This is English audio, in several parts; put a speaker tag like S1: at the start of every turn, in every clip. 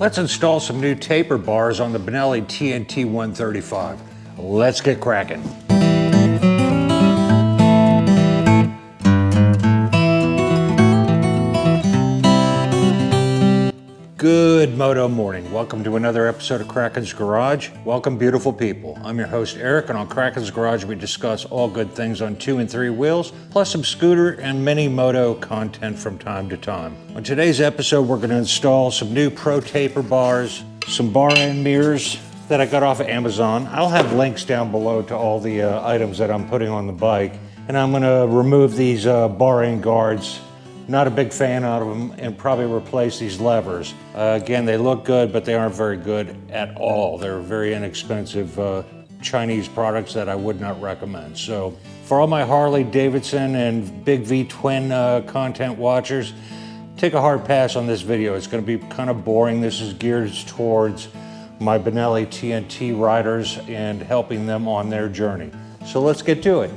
S1: Let's install some new taper bars on the Benelli TnT 135. Let's get cracking. Good Moto morning. Welcome to another episode of Kraken's Garage. Welcome, beautiful people. I'm your host, Eric, and on Kraken's Garage, we discuss all good things on 2 and 3 wheels, plus some scooter and mini moto content from time to time. On today's episode, we're going to install some new Pro taper bars, some bar end mirrors that I got off of Amazon. I'll have links down below to all the items that I'm putting on the bike, and I'm going to remove these bar end guards. Not a big fan out of them, and probably replace these levers. Again, they look good, but they aren't very good at all. They're very inexpensive Chinese products that I would not recommend. So for all my Harley Davidson and Big V twin content watchers, take a hard pass on this video. It's gonna be kind of boring. This is geared towards my Benelli TnT riders and helping them on their journey. So let's get to it.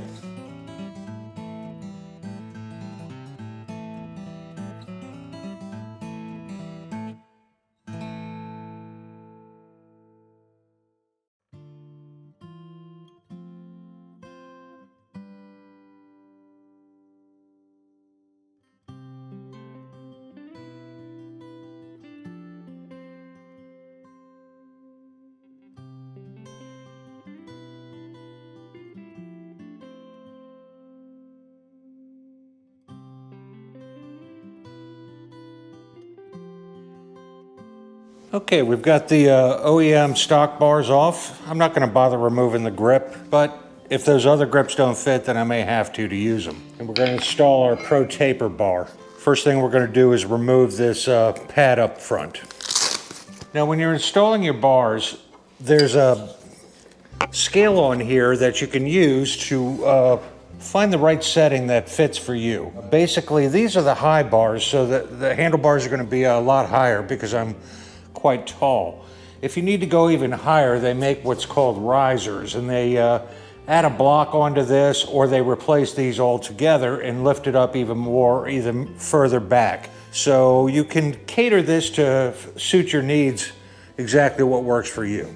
S1: Okay, we've got the OEM stock bars off. I'm not going to bother removing the grip, but if those other grips don't fit, then I may have to use them. And we're going to install our Pro taper bar. First thing we're going to do is remove this pad up front. Now, when you're installing your bars, there's a scale on here that you can use to find the right setting that fits for you. Basically, these are the high bars, so the handlebars are going to be a lot higher because I'm quite tall. If you need to go even higher, they make what's called risers, and they add a block onto this, or they replace these all together and lift it up even more, even further back. So you can cater this to suit your needs, exactly what works for you.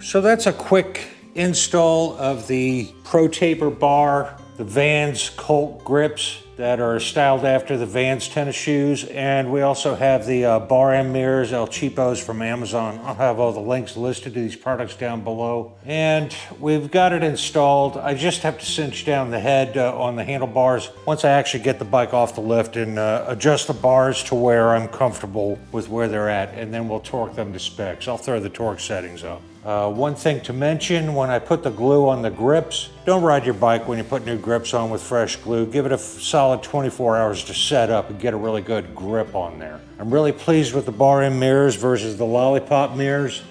S1: So that's a quick install of the Pro Taper bar, the Vans Colt grips that are styled after the Vans tennis shoes, and we also have the bar end mirrors, El Cheapos from Amazon. I'll have all the links listed to these products down below. And we've got it installed. I just have to cinch down the head on the handlebars once I actually get the bike off the lift and adjust the bars to where I'm comfortable with where they're at, and then we'll torque them to specs. I'll throw the torque settings up. One thing to mention, when I put the glue on the grips, don't ride your bike when you put new grips on with fresh glue. Give it a solid 24 hours to set up and get a really good grip on there. I'm really pleased with the bar end mirrors versus the lollipop mirrors.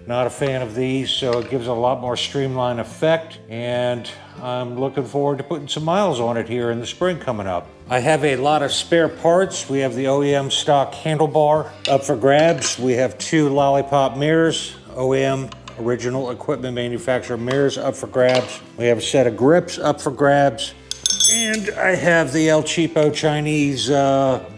S1: Not a fan of these, so it gives a lot more streamlined effect, and I'm looking forward to putting some miles on it here in the spring coming up. I have a lot of spare parts. We have the OEM stock handlebar up for grabs. We have 2 lollipop mirrors, OEM original equipment manufacturer mirrors up for grabs. We have a set of grips up for grabs. And I have the El Cheapo Chinese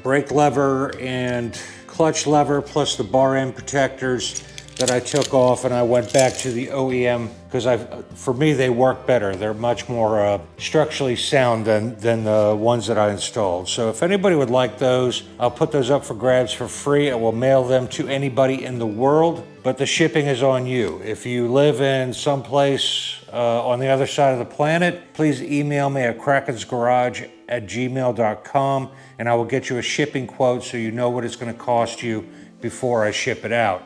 S1: brake lever and clutch lever, plus the bar end protectors that I took off, and I went back to the OEM because for me they work better. They're much more structurally sound than the ones that I installed. So if anybody would like those, I'll put those up for grabs for free. I will mail them to anybody in the world, but the shipping is on you. If you live in some place on the other side of the planet, please email me at krakensgarage@gmail.com, and I will get you a shipping quote so you know what it's going to cost you before I ship it out.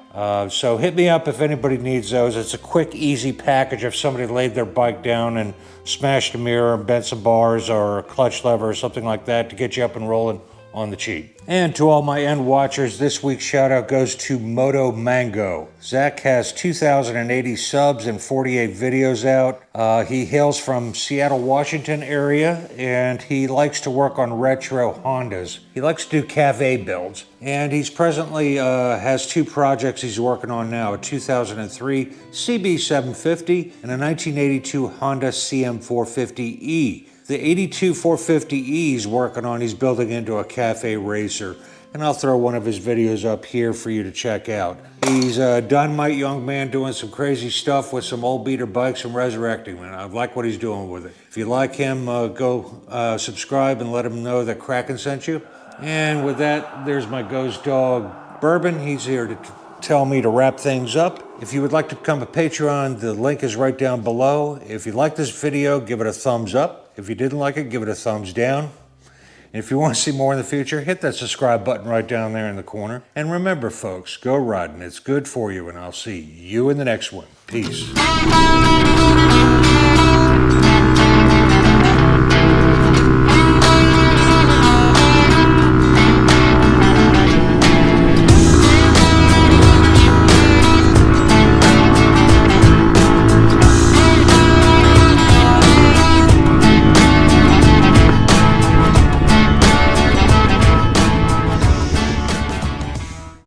S1: So hit me up if anybody needs those. It's a quick, easy package if somebody laid their bike down and smashed a mirror and bent some bars or a clutch lever or something like that to get you up and rolling on the cheap. And to all my end watchers, this week's shout out goes to MotoMango. Zach has 2,080 subs and 48 videos out. He hails from Seattle, Washington area, and he likes to work on retro Hondas. He likes to do cafe builds, and he's presently has 2 projects he's working on now, a 2003 CB750 and a 1982 Honda CM450E. The 82 450E he's working on, he's building into a cafe racer. And I'll throw one of his videos up here for you to check out. He's a dynamite young man doing some crazy stuff with some old beater bikes and resurrecting them. I like what he's doing with it. If you like him, go subscribe and let him know that Kraken sent you. And with that, there's my ghost dog, Bourbon. He's here to tell me to wrap things up. If you would like to become a Patreon, the link is right down below. If you like this video, give it a thumbs up. If you didn't like it, give it a thumbs down. And if you want to see more in the future, hit that subscribe button right down there in the corner. And remember, folks, go riding. It's good for you, and I'll see you in the next one. Peace.